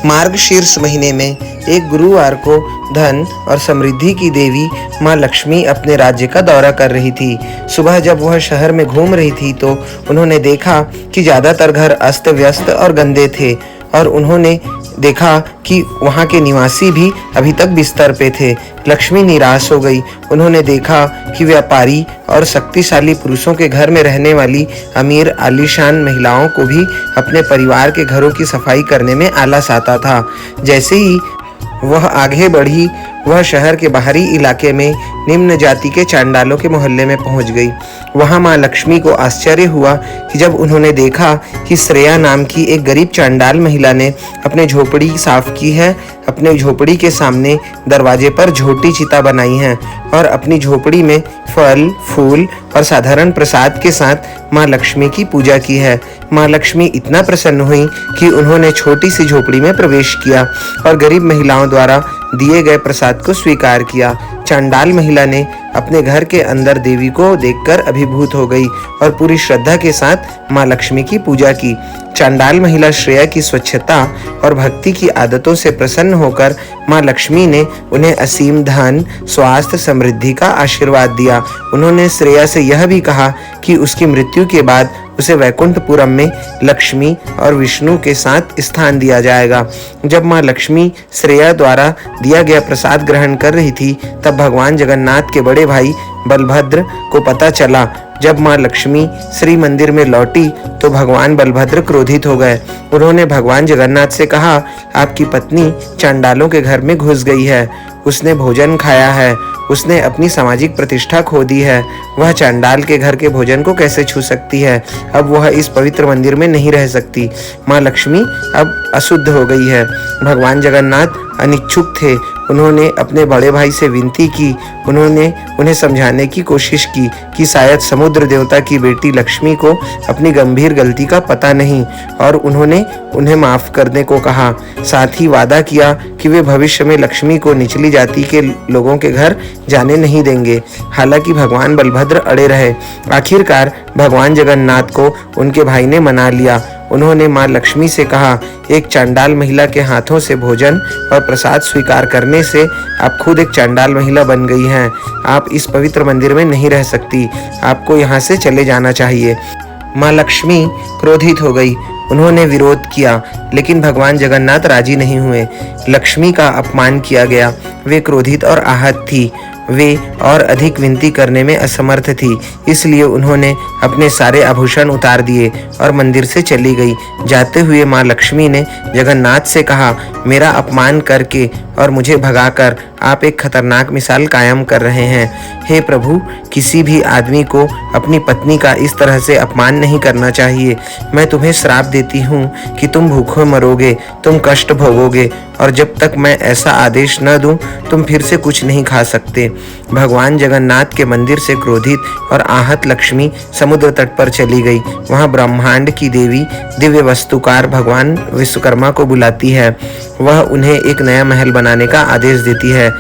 मार्गशीर्ष महीने में एक गुरुवार को धन और समृद्धि की देवी माँ लक्ष्मी अपने राज्य का दौरा कर रही थी। सुबह जब वह शहर में घूम रही थी तो उन्होंने देखा कि ज़्यादातर घर अस्त व्यस्त और गंदे थे और उन्होंने देखा कि वहाँ के निवासी भी अभी तक बिस्तर पे थे। लक्ष्मी निराश हो गई। उन्होंने देखा कि व्यापारी और शक्तिशाली पुरुषों के घर में रहने वाली अमीर आलीशान महिलाओं को भी अपने परिवार के घरों की सफाई करने में आलस आता था। जैसे ही वह आगे बढ़ी, वह शहर के बाहरी इलाके में निम्न जाति के चांडालों के मोहल्ले में पहुंच गई। वहां मां लक्ष्मी को आश्चर्य हुआ कि जब उन्होंने देखा कि श्रेया नाम की एक गरीब चांडाल महिला ने अपने झोपड़ी साफ की है, अपने झोपड़ी के सामने दरवाजे पर झोटी चिता बनाई है और अपनी झोपड़ी में फल, फूल और साधारण प्रसाद के साथ मां लक्ष्मी की पूजा की है। मां लक्ष्मी इतना प्रसन्न हुई कि उन्होंने छोटी सी झोपड़ी में प्रवेश किया और गरीब महिलाओं द्वारा दिए गए प्रसाद को स्वीकार किया। चांडाल महिला ने अपने घर के अंदर देवी को देखकर अभिभूत हो गई और पूरी श्रद्धा के साथ मां लक्ष्मी की पूजा की। चांडाल महिला श्रेया की स्वच्छता और भक्ति की आदतों से प्रसन्न होकर मां लक्ष्मी ने उन्हें असीम धन, स्वास्थ्य, समृद्धि का आशीर्वाद दिया। उन्होंने श्रेया से यह भी कहा कि उसकी मृत्यु के बाद उसे वैकुंठपुरम में लक्ष्मी और विष्णु के साथ स्थान दिया जाएगा। जब मां लक्ष्मी श्रेया द्वारा दिया गया प्रसाद ग्रहण कर रही थी, तब भगवान जगन्नाथ के बड़े भाई बलभद्र को पता चला। जब मां लक्ष्मी श्री मंदिर में लौटी तो भगवान बलभद्र क्रोधित हो गए। उन्होंने भगवान जगन्नाथ से कहा, आपकी पत्नी चांडालों के घर में घुस गई है, उसने भोजन खाया है, उसने अपनी सामाजिक प्रतिष्ठा खो दी है। वह चांडाल के घर के भोजन को कैसे छू सकती है? अब वह इस पवित्र मंदिर में नहीं रह सकती। मां लक्ष्मी अब अशुद्ध हो गई है। भगवान जगन्नाथ अनिच्छुक थे। उन्होंने अपने बड़े भाई से विनती की। उन्होंने उन्हें समझाने की कोशिश की कि शायद समुद्र देवता की बेटी लक्ष्मी को अपनी गंभीर गलती का पता नहीं और उन्होंने उन्हें माफ करने को कहा। साथ ही वादा किया कि वे भविष्य में लक्ष्मी को निचली जाति के लोगों के घर जाने नहीं देंगे। हालांकि भगवान बलभद्र अड़े रहे। आखिरकार भगवान जगन्नाथ को उनके भाई ने मना लिया। उन्होंने मां लक्ष्मी से कहा, एक चांडाल महिला के हाथों से भोजन और प्रसाद स्वीकार करने से आप खुद एक चांडाल महिला बन गई हैं। आप इस पवित्र मंदिर में नहीं रह सकती। आपको यहाँ से चले जाना चाहिए। मां लक्ष्मी क्रोधित हो गई। उन्होंने विरोध किया, लेकिन भगवान जगन्नाथ राजी नहीं हुए। लक्ष्मी का अपमान किया गया। वे क्रोधित और आहत थी। वे और अधिक विनती करने में असमर्थ थी, इसलिए उन्होंने अपने सारे आभूषण उतार दिए और मंदिर से चली गई। जाते हुए मां लक्ष्मी ने जगन्नाथ से कहा, मेरा अपमान करके और मुझे भगाकर आप एक खतरनाक मिसाल कायम कर रहे हैं। हे प्रभु, किसी भी आदमी को अपनी पत्नी का इस तरह से अपमान नहीं करना चाहिए। मैं तुम्हें श्राप देती हूँ कि तुम भूखे मरोगे, तुम कष्ट भोगोगे और जब तक मैं ऐसा आदेश न दूं, तुम फिर से कुछ नहीं खा सकते। भगवान जगन्नाथ के मंदिर से क्रोधित और आहत लक्ष्मी समुद्र तट पर चली गई। वहां ब्रह्मांड की देवी दिव्य वस्तुकार भगवान विश्वकर्मा को बुलाती है। वह उन्हें एक नया महल बनाने का आदेश देती है,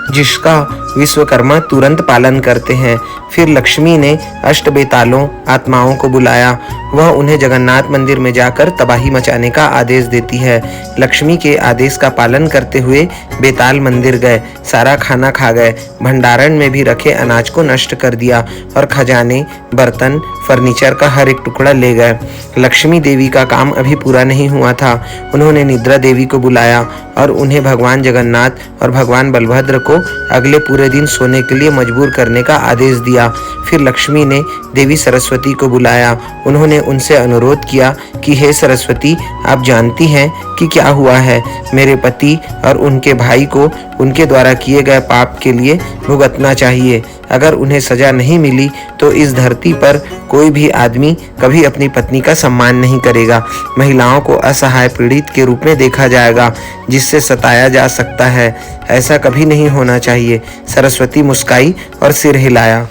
जिसका विश्वकर्मा तुरंत पालन करते हैं। फिर लक्ष्मी ने अष्ट बेतालों आत्माओं को बुलाया। वह उन्हें जगन्नाथ मंदिर में जाकर तबाही मचाने का आदेश देती है। लक्ष्मी के आदेश का पालन करते हुए बेताल मंदिर गए, सारा खाना खा गए, भंडारण में भी रखे अनाज को नष्ट कर दिया और खजाने, बर्तन, फर्नीचर का हर एक टुकड़ा ले गए। लक्ष्मी देवी का काम अभी पूरा नहीं हुआ था। उन्होंने निद्रा देवी को बुलाया और उन्हें भगवान जगन्नाथ और भगवान बलभद्र को अगले पूरे दिन सोने के लिए मजबूर करने का आदेश दिया। फिर लक्ष्मी ने देवी सरस्वती को बुलाया। उन्होंने उनसे अनुरोध किया कि हे सरस्वती, आप जानती हैं कि क्या हुआ है। मेरे पति और उनके भाई को उनके द्वारा किए गए पाप के लिए भुगतना चाहिए। अगर उन्हें सजा नहीं मिली तो इस धरती पर कोई भी आदमी कभी अपनी पत्नी का सम्मान नहीं करेगा। महिलाओं को असहाय पीड़ित के रूप में देखा जाएगा, जिससे सताया जा सकता है। ऐसा कभी नहीं होना चाहिए। सरस्वती मुस्काई और सिर हिलाया।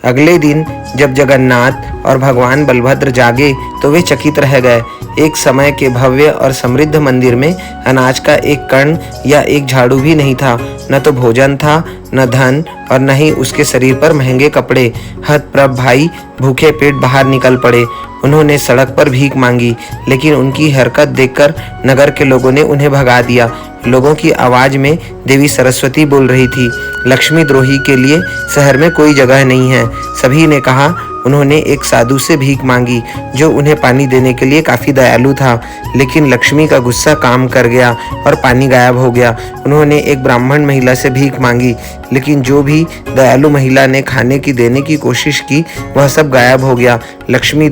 अगले दिन जब जगन्नाथ और भगवान बलभद्र जागे तो वे चकित रह गए। एक समय के भव्य और समृद्ध मंदिर में अनाज का एक कण या एक झाड़ू भी नहीं था। न तो भोजन था, न धन, और न ही उसके शरीर पर महंगे कपड़े। हतप्रभ भाई भूखे पेट बाहर निकल पड़े। उन्होंने सड़क पर भीख मांगी, लेकिन उनकी हरकत देखकर नगर के लोगों ने उन्हें भगा दिया। लोगों की आवाज में देवी सरस्वती बोल रही थी, लक्ष्मी द्रोही के लिए शहर में कोई जगह नहीं है। सभी ने कहा। उन्होंने एक साधु से भीख मांगी, जो उन्हें पानी देने के लिए काफी दयालु था, लेकिन लक्ष्मी का गुस्सा काम कर गया और पानी गायब हो गया। उन्होंने एक ब्राह्मण महिला से भीख मांगी, लेकिन जो भी दयालु महिला ने खाने की देने की कोशिश की, वह सब गायब हो गया। लक्ष्मी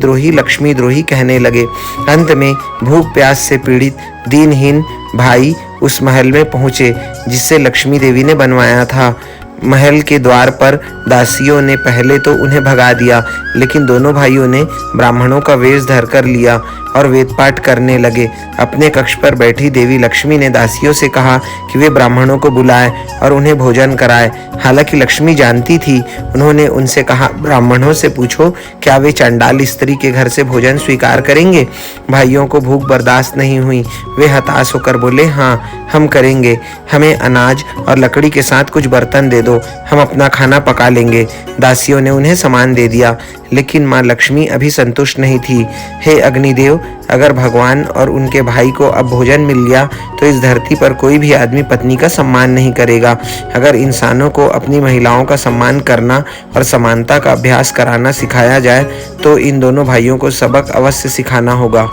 द्रोही कहने लगे। अंत में भूख प्यास से पीड़ित दीनहीन भाई उस महल में पहुंचे जिससे लक्ष्मी देवी ने बनवाया था। महल के द्वार पर दासियों ने पहले तो उन्हें भगा दिया, लेकिन दोनों भाइयों ने ब्राह्मणों का वेश धरकर लिया और वेद पाठ करने लगे। अपने कक्ष पर बैठी देवी लक्ष्मी ने दासियों से कहा कि वे ब्राह्मणों को बुलाए और उन्हें भोजन कराए। हालांकि लक्ष्मी जानती थी। उन्होंने उनसे कहा, ब्राह्मणों से पूछो क्या वे चंडाल स्त्री के घर से भोजन स्वीकार करेंगे। भाइयों को भूख बर्दाश्त नहीं हुई। वे हताश होकर बोले, हाँ हम करेंगे। हमें अनाज और लकड़ी के साथ कुछ बर्तन दे दो, हम अपना खाना पका लेंगे। दासियों ने उन्हें सामान दे दिया, लेकिन माँ लक्ष्मी अभी संतुष्ट नहीं थी। हे अग्निदेव, अगर भगवान और उनके भाई को अब भोजन मिल गया तो इस धरती पर कोई भी आदमी पत्नी का सम्मान नहीं करेगा। अगर इंसानों को अपनी महिलाओं का सम्मान करना और समानता का अभ्यास कराना सिखाया जाए तो इन दोनों भाइयों को सबक अवश्य सिखाना होगा।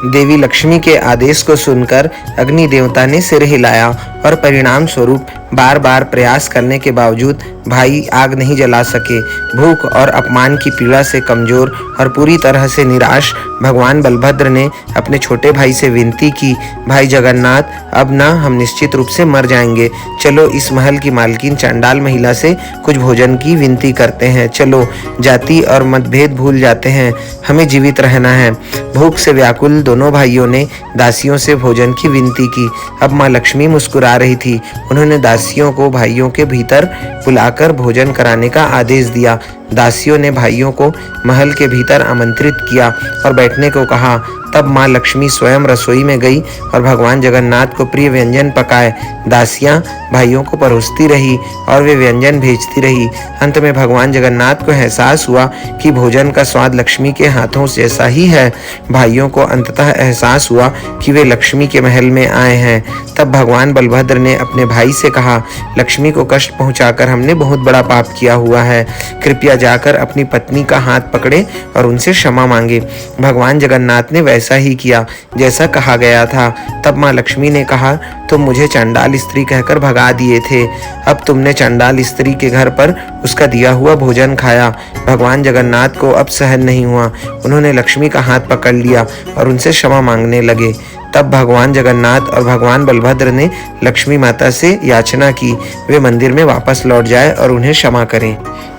देवी लक्ष्मी के आदेश को सुनकर अग्नि देवता ने सिर हिलाया और परिणाम स्वरूप बार बार प्रयास करने के बावजूद भाई आग नहीं जला सके। भूख और अपमान की पीड़ा से कमजोर और पूरी तरह से निराश भगवान बलभद्र ने अपने छोटे भाई से विनती की, भाई जगन्नाथ, अब ना हम निश्चित रूप से मर जाएंगे। चलो इस महल की मालकिन चंडाल महिला से कुछ भोजन की विनती करते हैं। चलो जाति और मतभेद भूल जाते हैं, हमें जीवित रहना है। भूख से व्याकुल दोनों भाइयों ने दासियों से भोजन की विनती की। अब माँ लक्ष्मी मुस्कुरा रही थी। उन्होंने दासियों को भाइयों के भीतर बुलाकर भोजन कराने का आदेश दिया। दासियों ने भाइयों को महल के भीतर आमंत्रित किया और बैठने को कहा। तब माँ लक्ष्मी स्वयं रसोई में गई और भगवान जगन्नाथ को प्रिय व्यंजन पकाए। दासियां भाइयों को परोसती रही और वे व्यंजन भेजती रही। अंत में भगवान जगन्नाथ को एहसास हुआ कि भोजन का स्वाद लक्ष्मी के हाथों जैसा ही है। भाइयों को अंततः एहसास हुआ कि वे लक्ष्मी के महल में आए हैं। तब भगवान बलभद्र ने अपने भाई से कहा, लक्ष्मी को कष्ट पहुंचाकर हमने बहुत बड़ा पाप किया हुआ है। कृपया जाकर अपनी पत्नी का हाथ पकड़े और उनसे क्षमा मांगे। भगवान जगन्नाथ ने वैसा ही किया जैसा कहा गया था। तब माँ लक्ष्मी ने कहा, तुम मुझे चंडाल स्त्री कहकर भगा दिए थे, अब तुमने चंडाल स्त्री के घर पर उसका दिया हुआ भोजन खाया। भगवान जगन्नाथ को अब सहन नहीं हुआ। उन्होंने लक्ष्मी का हाथ पकड़ लिया और उनसे क्षमा मांगने लगे। तब भगवान जगन्नाथ और भगवान बलभद्र ने लक्ष्मी माता से याचना की वे मंदिर में वापस लौट जाए और उन्हें क्षमा करें।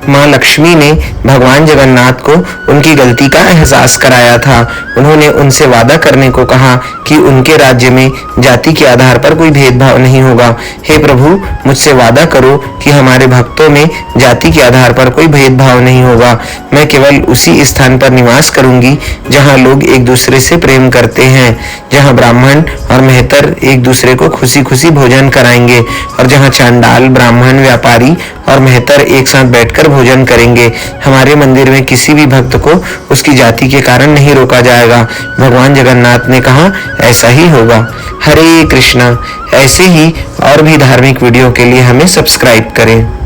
माँ लक्ष्मी ने भगवान जगन्नाथ को उनकी गलती का एहसास कराया था। उन्होंने उनसे वादा करने को कहा कि उनके राज्य में जाति के आधार पर कोई भेदभाव नहीं होगा। हे प्रभु, मुझसे वादा करो कि हमारे भक्तों में जाति के आधार पर कोई भेदभाव नहीं होगा। मैं केवल उसी स्थान पर निवास करूंगी जहाँ लोग एक दूसरे से प्रेम करते हैं, जहाँ ब्राह्मण और मेहतर एक दूसरे को खुशी खुशी भोजन कराएंगे और जहाँ चांडाल, ब्राह्मण, व्यापारी और मेहतर एक साथ बैठकर भोजन करेंगे। हमारे मंदिर में किसी भी भक्त को उसकी जाति के कारण नहीं रोका जाएगा। भगवान जगन्नाथ ने कहा, ऐसा ही होगा। हरे कृष्णा। ऐसे ही और भी धार्मिक वीडियो के लिए हमें सब्सक्राइब करें।